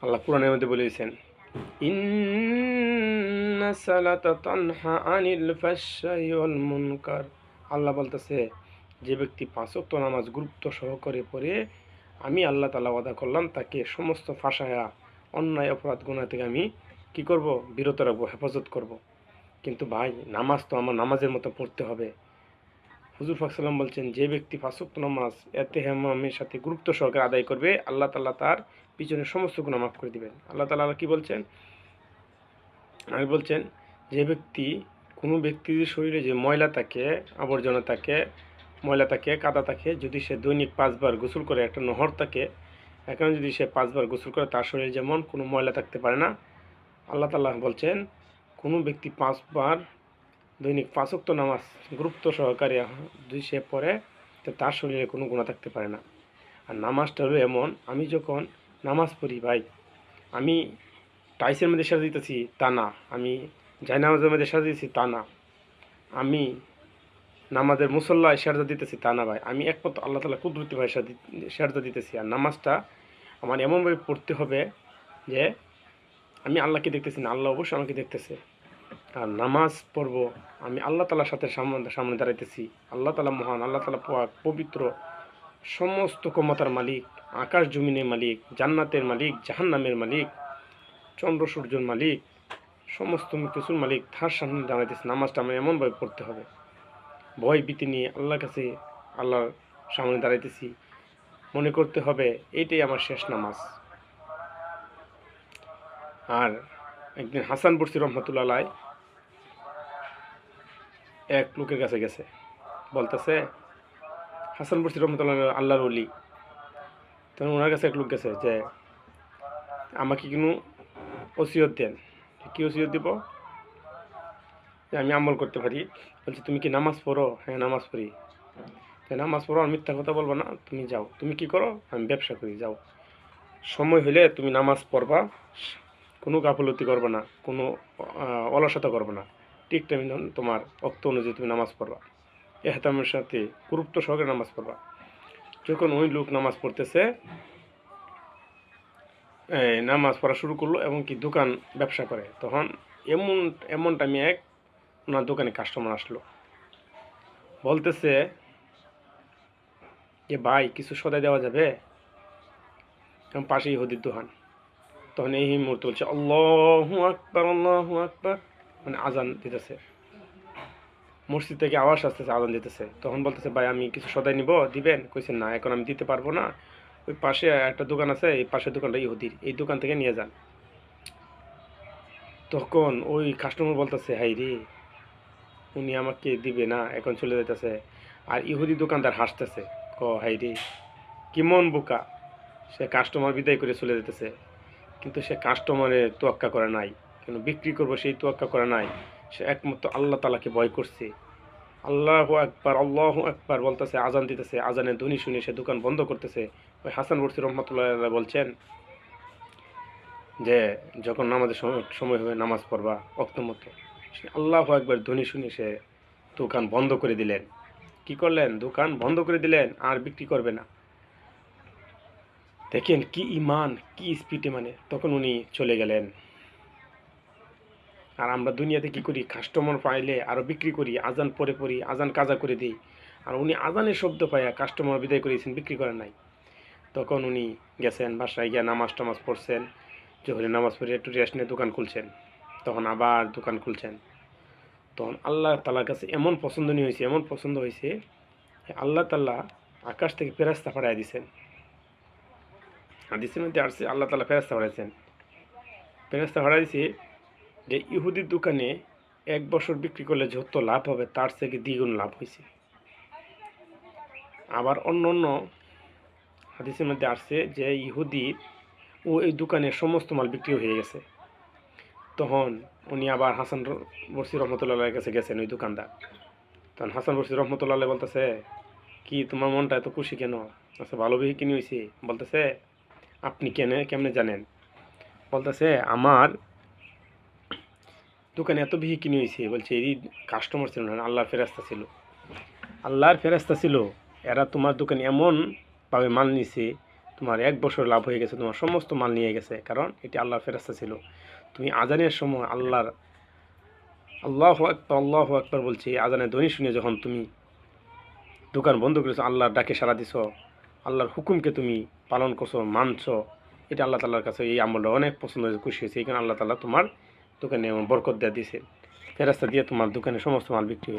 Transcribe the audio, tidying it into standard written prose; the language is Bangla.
আল্লাহ কোরআনের মধ্যে বলেছেন, ইন্না সালাতা তানহা আনিল ফাহশাই ওয়াল মুনকার। আল্লাহ বলতেছে, যে ব্যক্তি পাঁচ ওয়াক্ত নামাজ গুরুত্ব সহকারে পড়ে, আমি আল্লাহ তাআলা ওয়াদা করলাম তাকে সমস্ত ফাঁসায়া অন্যায় অপরাধ গুনাহ থেকে আমি কি করব, বিরত রাখবো, হেফাজত করব। কিন্তু ভাই, নামাজ তো আমার নামাজের মতো পড়তে হবে। হুজুর পাক সাল্লাম বলছেন, যে ব্যক্তি পাঁচ ওয়াক্ত নামাজ এতেহামের সাথে গুরুত্ব সহকারে আদায় করবে, আল্লাহ তাআলা তার পিছনে সমস্ত গুনাহ মাফ করে দিবেন। আল্লাহ তাআলা কি বলছেন আর বলছেন, যে ব্যক্তি, কোনো ব্যক্তির শরীরে যে ময়লা থাকে, আবর্জনা থাকে, ময়লা থাকে, কাদা থাকে, যদি সে দৈনিক 5 বার গোসল করে, একটা নহর থাকে, এখানে যদি সে 5 বার গোসল করে, তার শরীরে যেমন কোনো ময়লা থাকতে পারে না। আল্লাহ তাআলা বলছেন, কোনো ব্যক্তি 5 বার দৈনিক 5 ওয়াক্ত নামাজ গুরুত্ব সহকারে যদি সে পড়ে, তো তার শরীরে কোনো গুনাহ থাকতে পারে না। আর নামাজটা হলো এমন, আমি যখন নামাজ পড়ি ভাই, আমি টাইসের মধ্যে সেজদা দিতেছি তা না, আমি জায়নামাজের মধ্যে সেজদা দিতেছি তা না, আমি নামাজের মুসল্লায় সেজদা দিতেছি তা না ভাই, আমি একমাত্র আল্লাহ তাআলা কুদরতি ভাই সেজদা দিতেছি। আর নামাজটা আমার এমনভাবে পড়তে হবে যে আমি আল্লাহকে দেখতেছি না, আল্লাহ অবশ্যই আমাকে দেখতেছে। আর নামাজ পড়ব, আমি আল্লাহ তাআলার সাথে সামনে সামনে দাঁড়াইতেছি। আল্লাহ তাআলা মহান, আল্লাহ তাআলা পাক পবিত্র, সমস্ত ক্ষমতার মালিক, আকাশ জমিনের মালিক, জান্নাতের মালিক, জাহান্নামের মালিক, চন্দ্র সূর্যের মালিক, সমস্ত কিছুর মালিক, তার সামনে দাঁড়াইতেছে। নামাজটা আমার এমনভাবে পড়তে হবে, ভয় ভীতি নিয়ে আল্লাহর কাছে, আল্লাহর সামনে দাঁড়াইতেছি, মনে করতে হবে এইটাই আমার শেষ নামাজ। আর একদিন হাসান বসরি রহমতুল্লাহ আলাইহি এক লোকের কাছে গেছে, বলতেছে, হাসান বসরি রহমতুল্লাহ আল্লাহর ওলি, তখন ওনার কাছে এক লোক গেছে যে, আমাকে কোনো ওসিয়ত দেন। কি ওসিয়ত দিব? যে আমি আমল করতে পারি। বলছে, তুমি কি নামাজ পড়ো? হ্যাঁ, নামাজ পড়ি। নামাজ পড়ো আর মিথ্যা কথা বলবো না, তুমি যাও। তুমি কি করো? আমি ব্যবসা করি, যাও। সময় হলে তুমি নামাজ পড়বা, কোনো গাফলতি করবে না, কোনো অলসতা করবে না, ঠিক টাইম তোমার অক্ত অনুযায়ী তুমি নামাজ পড়বা, এহতামের সাথে গুরুত্ব সহকারে নামাজ পড়বা। যখন ওই লোক নামাজ পড়তেছে, নামাজ পড়া শুরু করলো এবং কি দোকান ব্যবসা করে, তখন এমন এমন টাইমে ওনার দোকানে কাস্টমার আসলো, বলতেছে যে, ভাই কিছু সদাই দেওয়া যাবে? কারণ পাশেই ইহুদির দোকান। তখন এই মুহূর্তে বলছে, আল্লাহু আকবার, আল্লাহু আকবার, মানে আজান দিতেছে, মসজিদ থেকে আওয়াজ আসতেছে, আজান দিতেছে। তখন বলতেছে, ভাই আমি কিছু সদাই নিব, দিবেন? কইছেন, না, এখন আমি দিতে পারবো না, ওই পাশে একটা দোকান আছে, এই পাশের দোকানটা ইহুদির, এই দোকান থেকে নিয়ে যান। তখন ওই কাস্টমার বলতেছে, হাই রে, উনি আমাকে দিবে না, এখন চলে যেতেছে। আর ইহুদি দোকানদার হাসতেছে, হাই রে, কি মন বোকা, সে কাস্টমার বিদায় করে চলে যেতেছে, কিন্তু সে কাস্টমারের তোয়াক্কা করে নাই, কেন বিক্রি করবো সেই তোয়াক্কা করে নাই, সে একমাত্র আল্লাহ তাআলাকে ভয় করছে। আল্লাহু আকবার, আল্লাহু আকবার বলতেছে, আজান দিতেছে, আজানের ধ্বনি শুনে সে দোকান বন্ধ করতেছে। ওই হাসান বসরি রহমতুল্লাহ বলছেন যে, যখন নামাজের সময় হবে, নামাজ পড়বা ওয়াক্ত মতো, সে আল্লাহু আকবার ধ্বনি শুনে সে দোকান বন্ধ করে দিলেন। কি করলেন? দোকান বন্ধ করে দিলেন, আর বিক্রি করবে না। দেখেন কি ইমান, কি স্পিডে, মানে তখন উনি চলে গেলেন। আর আমরা দুনিয়াতে কি করি? কাস্টমার পাইলে আরও বিক্রি করি, আজান পরে পড়ি, আজান কাজা করে দিই। আর উনি আজানের শব্দ পাইয়া কাস্টমার বিদায় করেছেন, বিক্রি করেন নাই। তখন উনি গেছেন বাসায়, গিয়া নামাজ টামাজ পড়ছেন, জোহরে নামাজ পড়ে একটু রেস্ট নিয়ে দোকান খুলছেন। তখন আবার দোকান খুলছেন। তখন আল্লাহ তাআলার কাছে এমন পছন্দনীয় হয়েছে, এমন পছন্দ হয়েছে, আল্লাহ তাআলা আকাশ থেকে ফেরেশতা পাঠাইয়া দিয়েছেন। হাদিসের মধ্যে আসছে, আল্লাহ তাআলা ফেরেশতা পাঠাইছেন। ফেরেশতা পাঠাই দিয়েছে যে, ইহুদির দোকানে 1 বছর বিক্রি করলে যত লাভ হবে, তার থেকে দ্বিগুণ লাভ হয়েছে। আবার অন্য অন্য হাদিসের মধ্যে আসছে যে, ইহুদির এই দোকানের সমস্ত মাল বিক্রি হয়ে গেছে। তখন উনি আবার হাসান বসরি রহমতুল্লাহ কাছে গেছেন, ওই দোকানদার। তখন হাসান বসরি রহমতুল্লাহ বলতেছে, কি তোমার মনটা এত খুশি কেন? আচ্ছা, ভালো বেশি কিনে হয়েছে? বলতেছে, আপনি কেমনে জানেন? বলতেছে, আমার দোকানে এত বেশি কিনে হয়েছে, বলছে এই কাস্টমার ছিল না, আল্লাহর ফেরেশতা ছিল। আল্লাহর ফেরেশতা ছিল, এরা তোমার দোকানে এমনভাবে মাল নিছে, তোমার 1 বছর লাভ হয়ে গেছে, তোমার সমস্ত মাল নিয়ে গেছে, কারণ এটি আল্লাহর ফেরেশতা ছিল। তুমি আজানের সময় আল্লাহু আকবার আল্লাহু আকবার বলছি, আজানের ধ্বনি শুনে যখন তুমি দোকান বন্ধ করেছো, আল্লাহর ডাকে সাড়া দিছো, আল্লাহর হুকুমকে তুমি পালন করছো, মানছো, এটা আল্লাহ তাআলার কাছে এই আমলটা অনেক পছন্দ হয়েছে, খুশি হয়েছে। এই কারণে আল্লাহ তাআলা তোমার দোকানে এমন বরকত দিয়ে দিয়েছে, ফেরেশতা দিয়ে তোমার দোকানে সমস্ত মাল বিক্রি হয়েছে।